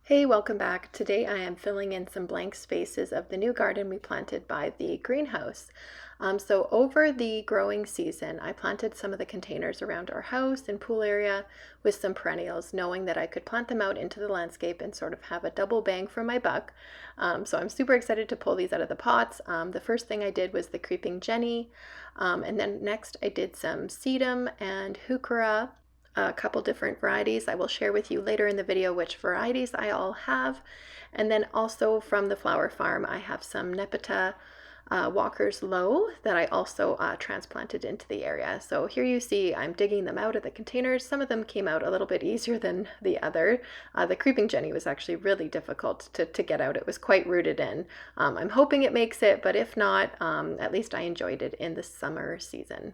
Hey, welcome back. Today I am filling in some blank spaces of the new garden we planted by the greenhouse. So over the growing season, I planted some of the containers around our house and pool area with some perennials, knowing that I could plant them out into the landscape and sort of have a double bang for my buck. So I'm super excited to pull these out of the pots. The first thing I did was the creeping Jenny, and then next I did some sedum and Heuchera, a couple different varieties. I will share with you later in the video which varieties I all have. And then also from the flower farm, I have some nepeta Walker's Low that I also transplanted into the area. So here you see I'm digging them out of the containers. Some of them came out a little bit easier than the other. The creeping Jenny was actually really difficult to get out. It was quite rooted in. I'm hoping it makes it, but if not, at least I enjoyed it in the summer season.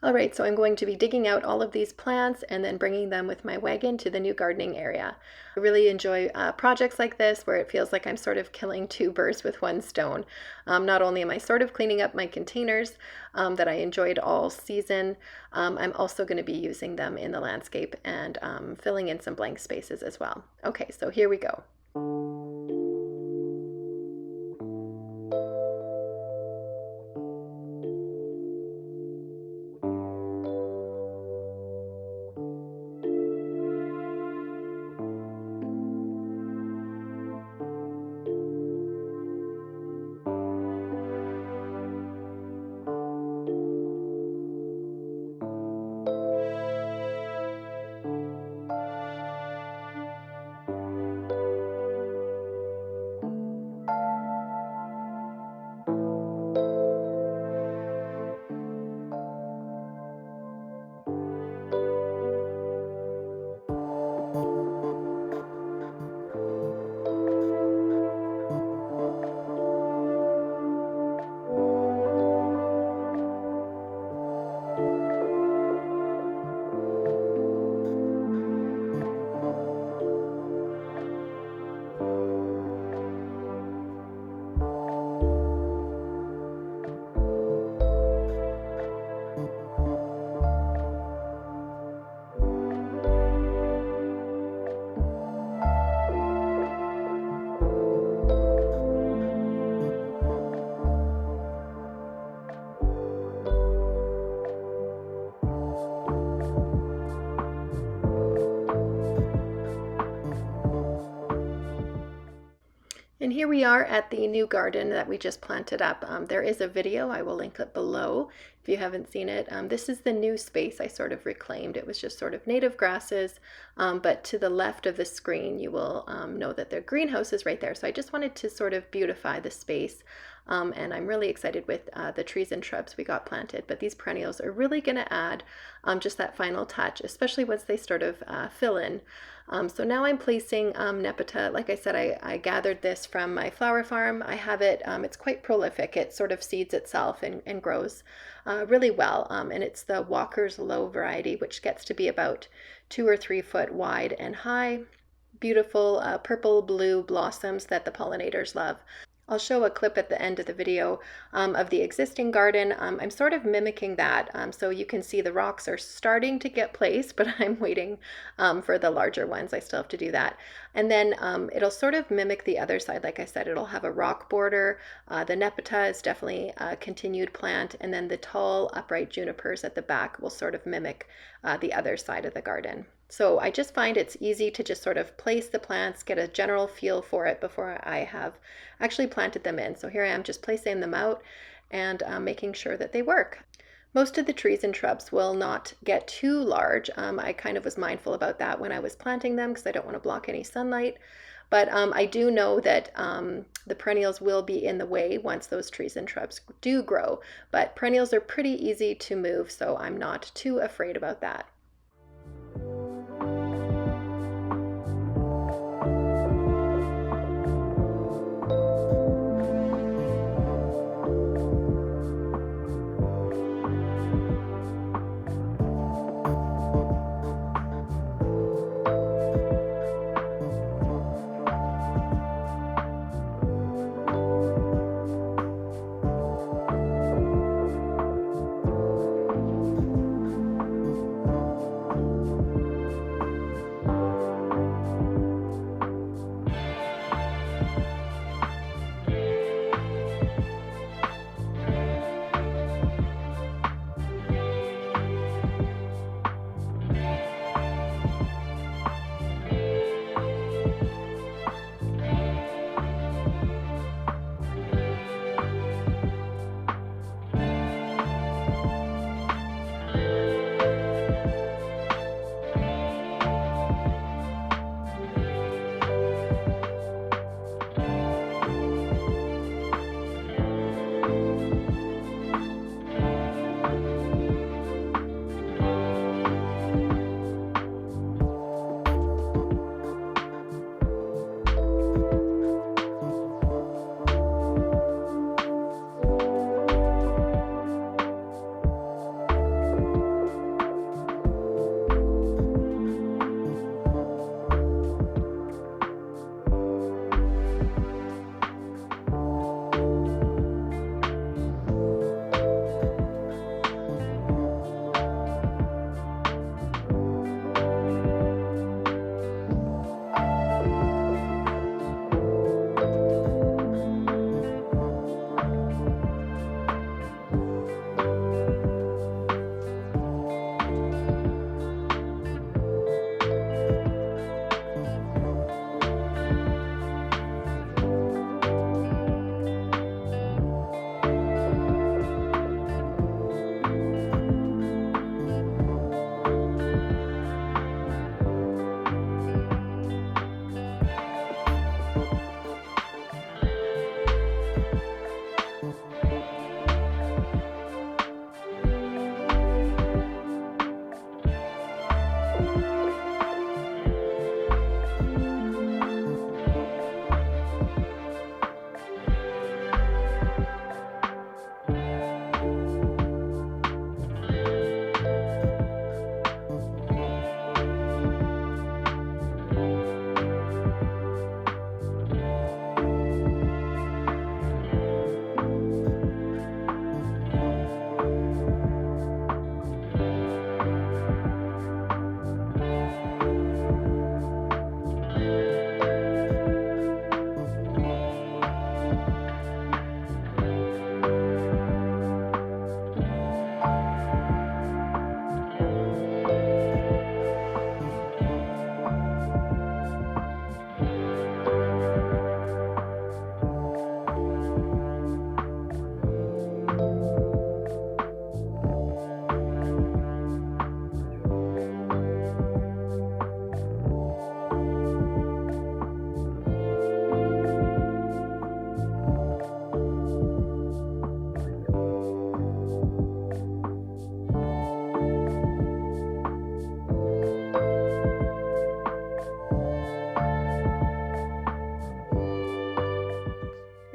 All right, so I'm going to be digging out all of these plants and then bringing them with my wagon to the new gardening area. I really enjoy projects like this where it feels like I'm sort of killing two birds with one stone. Not only am I sort of cleaning up my containers that I enjoyed all season, I'm also going to be using them in the landscape and filling in some blank spaces as well. Okay, so here we go. And here we are at the new garden that we just planted up. There is a video, I will link it below if you haven't seen it. This is the new space I sort of reclaimed. It was just sort of native grasses, but to the left of the screen you will know that the greenhouse is right there. So I just wanted to sort of beautify the space. And I'm really excited with the trees and shrubs we got planted, but these perennials are really going to add just that final touch, especially once they sort of fill in. So now I'm placing nepeta. Like I said, I gathered this from my flower farm. I have it, it's quite prolific. It sort of seeds itself and grows really well. And it's the Walker's Low variety, which gets to be about 2 or 3 foot wide and high. Beautiful purple blue blossoms that the pollinators love. I'll show a clip at the end of the video of the existing garden. I'm sort of mimicking that, so you can see the rocks are starting to get placed, but I'm waiting for the larger ones. I still have to do that. And then it'll sort of mimic the other side. Like I said, it'll have a rock border. The nepeta is definitely a continued plant, and then the tall upright junipers at the back will sort of mimic the other side of the garden. So I just find it's easy to just sort of place the plants, get a general feel for it before I have actually planted them in. So here I am just placing them out and making sure that they work. Most of the trees and shrubs will not get too large. I kind of was mindful about that when I was planting them because I don't want to block any sunlight. But I do know that the perennials will be in the way once those trees and shrubs do grow. But perennials are pretty easy to move, so I'm not too afraid about that.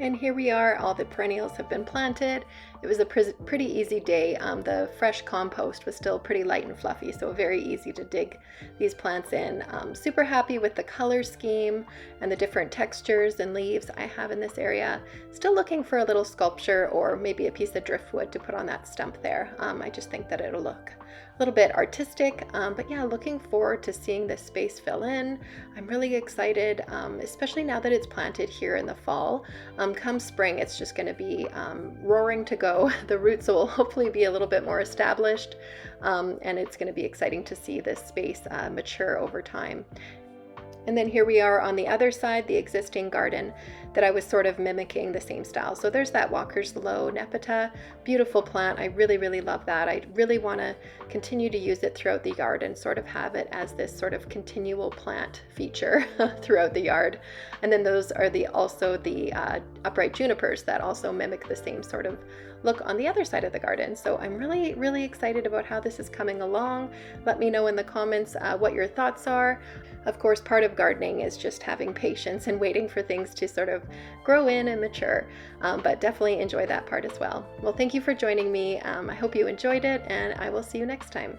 And here we are, all the perennials have been planted. It was a pretty easy day. The fresh compost was still pretty light and fluffy, so very easy to dig these plants in. Super happy with the color scheme and the different textures and leaves I have in this area. Still looking for a little sculpture or maybe a piece of driftwood to put on that stump there. I just think that it'll look a little bit artistic, but yeah, looking forward to seeing this space fill in. I'm really excited, especially now that it's planted here in the fall. Come spring, it's just going to be roaring to go. The roots will hopefully be a little bit more established, and it's going to be exciting to see this space mature over time. And then here we are on the other side, the existing garden that I was sort of mimicking the same style. So there's that Walker's Low nepeta, beautiful plant. I really, really love that. I really want to continue to use it throughout the yard and sort of have it as this sort of continual plant feature throughout the yard. And then those are also the upright junipers that also mimic the same sort of look on the other side of the garden. So I'm really, really excited about how this is coming along. Let me know in the comments what your thoughts are. Of course, part of gardening is just having patience and waiting for things to sort of grow in and mature, but definitely enjoy that part as well. Well, thank you for joining me. I hope you enjoyed it, and I will see you next time.